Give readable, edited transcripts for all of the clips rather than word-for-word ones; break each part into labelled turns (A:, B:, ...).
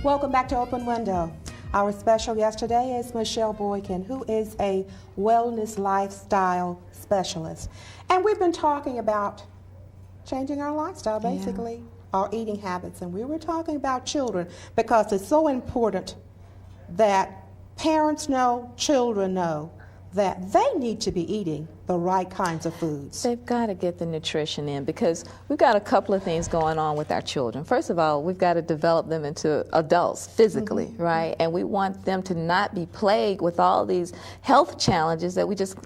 A: Welcome back to Open Window. Our special guest today is Michelle Boykins, who is a wellness lifestyle specialist. And we've been talking about changing our lifestyle, basically, our eating habits. And we were talking about children because it's so important that parents know, children know, that they need to be eating the right kinds of foods.
B: They've got to get the nutrition in because we've got a couple of things going on with our children. First of all, we've got to develop them into adults physically, right? And we want them to not be plagued with all these health challenges that we just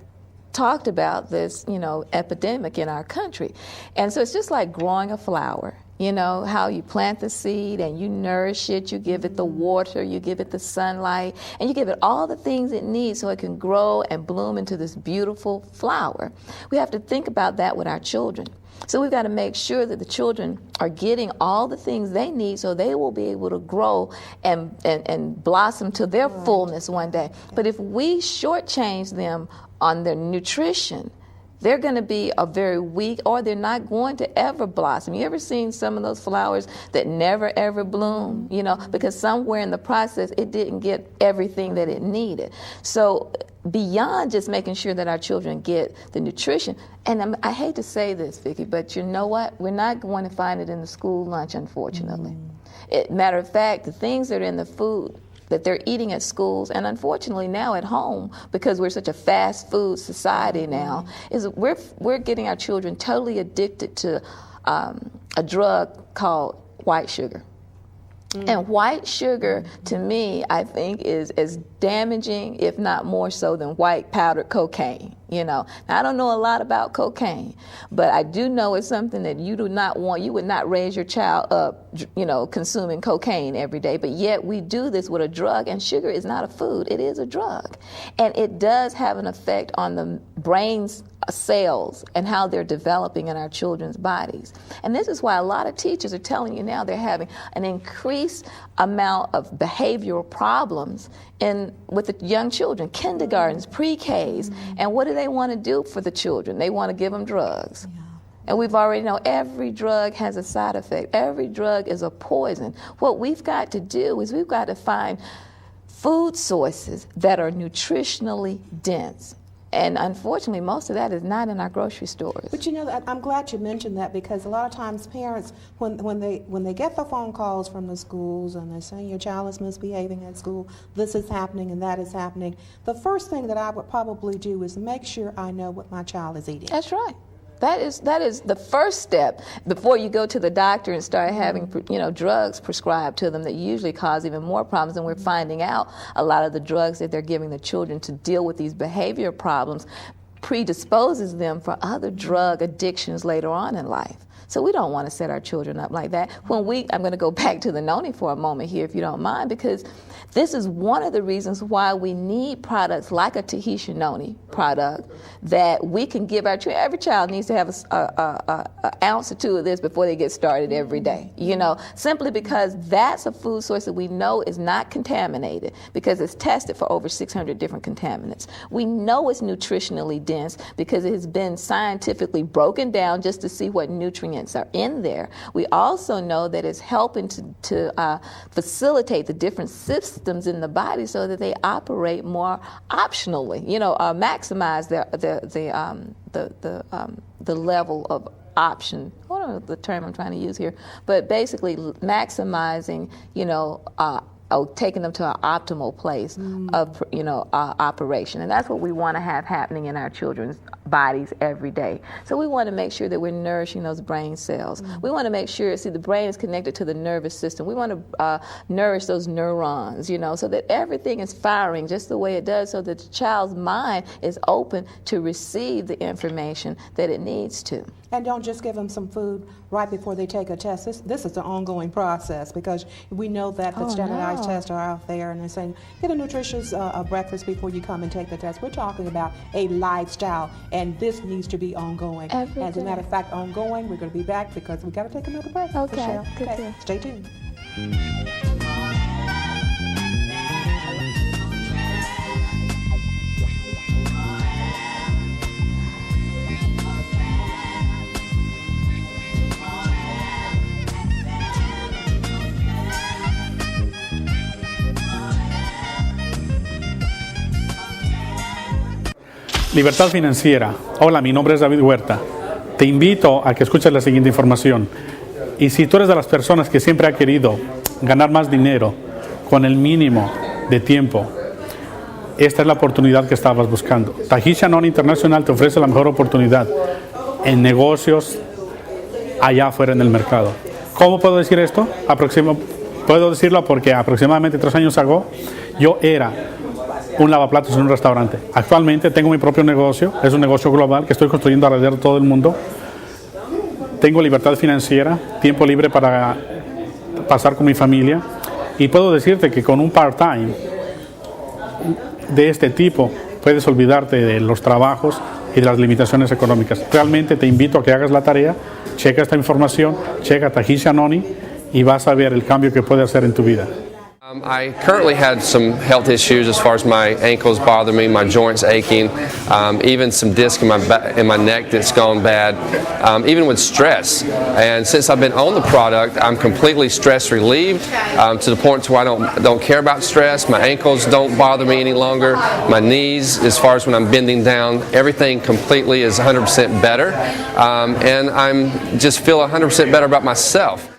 B: talked about, this, epidemic in our country. And so it's just like growing a flower. You know, how you plant the seed and you nourish it, you give it the water, you give it the sunlight, and you give it all the things it needs so it can grow and bloom into this beautiful flower. We have to think about that with our children. So we've got to make sure that the children are getting all the things they need so they will be able to grow and blossom to their fullness one day. But if we shortchange them on their nutrition, they're going to be a very weak, or they're not going to ever blossom. You ever seen some of those flowers that never ever bloom? You know, because somewhere in the process it didn't get everything that it needed. So beyond just making sure that our children get the nutrition, and I hate to say this, Vicki, but you know what? We're not going to find it in the school lunch, unfortunately. Matter of fact, the things that are in the food that they're eating at schools, and unfortunately now at home, because we're such a fast food society now, is we're getting our children totally addicted to a drug called white sugar. And white sugar, to me, I think is as damaging, if not more so, than white powdered cocaine. You know, now, I don't know a lot about cocaine, but I do know it's something that you do not want. You would not raise your child up, consuming cocaine every day. But yet we do this with a drug, and sugar is not a food. It is a drug. And it does have an effect on the brain's cells and how they're developing in our children's bodies. And this is why a lot of teachers are telling you now they're having an increased amount of behavioral problems with the young children, kindergartens, pre-Ks. And what do they want to do for the children? They want to give them drugs. And we've already know every drug has a side effect. Every drug is a poison. What we've got to do is we've got to find food sources that are nutritionally dense. And unfortunately, most of that is not in our grocery stores.
A: But I'm glad you mentioned that, because a lot of times parents, when they get the phone calls from the schools and they're saying your child is misbehaving at school, this is happening and that is happening, the first thing that I would probably do is make sure I know what my child is eating.
B: That's right. That is the first step before you go to the doctor and start having drugs prescribed to them that usually cause even more problems. And we're finding out a lot of the drugs that they're giving the children to deal with these behavior problems predisposes them for other drug addictions later on in life. So we don't want to set our children up like that. I'm going to go back to the noni for a moment here, if you don't mind, because this is one of the reasons why we need products like a Tahitian noni product that we can give our children. Every child needs to have an ounce or two of this before they get started every day, simply because that's a food source that we know is not contaminated because it's tested for over 600 different contaminants. We know it's nutritionally dense because it has been scientifically broken down just to see what nutrients are in there. We also know that it's helping to facilitate the different systems in the body so that they operate more optionally, maximize the level of option. I don't know the term I'm trying to use here, but basically maximizing, taking them to an optimal place of, operation. And that's what we want to have happening in our children's bodies every day. So we want to make sure that we're nourishing those brain cells. We want to make sure, the brain is connected to the nervous system. We want to nourish those neurons, so that everything is firing just the way it does, so that the child's mind is open to receive the information that it needs to.
A: And don't just give them some food right before they take a test. This is an ongoing process, because we know that the standardized tests are out there, and they're saying, get a nutritious breakfast before you come and take the test. We're talking about a lifestyle, and this needs to be ongoing. As a matter of fact, ongoing. We're going to be back because we got to take another break.
B: Okay.
A: Stay tuned.
C: Libertad financiera. Hola, mi nombre es David Huerta. Te invito a que escuches la siguiente información. Y si tú eres de las personas que siempre ha querido ganar más dinero con el mínimo de tiempo, esta es la oportunidad que estabas buscando. Tahisha Non International te ofrece la mejor oportunidad en negocios allá afuera en el mercado. ¿Cómo puedo decir esto? Puedo decirlo porque aproximadamente 3 años ago yo era un lavaplatos en un restaurante. Actualmente tengo mi propio negocio, es un negocio global que estoy construyendo alrededor de todo el mundo. Tengo libertad financiera, tiempo libre para pasar con mi familia y puedo decirte que con un part-time de este tipo puedes olvidarte de los trabajos y de las limitaciones económicas. Realmente te invito a que hagas la tarea, checa esta información, checa Tahisha Noni y vas a ver el cambio que puede hacer en tu vida.
D: I currently had some health issues as far as my ankles bother me, my joints aching, even some disc in my neck that's gone bad, even with stress. And since I've been on the product, I'm completely stress relieved to the point to where I don't care about stress. My ankles don't bother me any longer. My knees, as far as when I'm bending down, everything completely is 100% better. And I'm just feel 100% better about myself.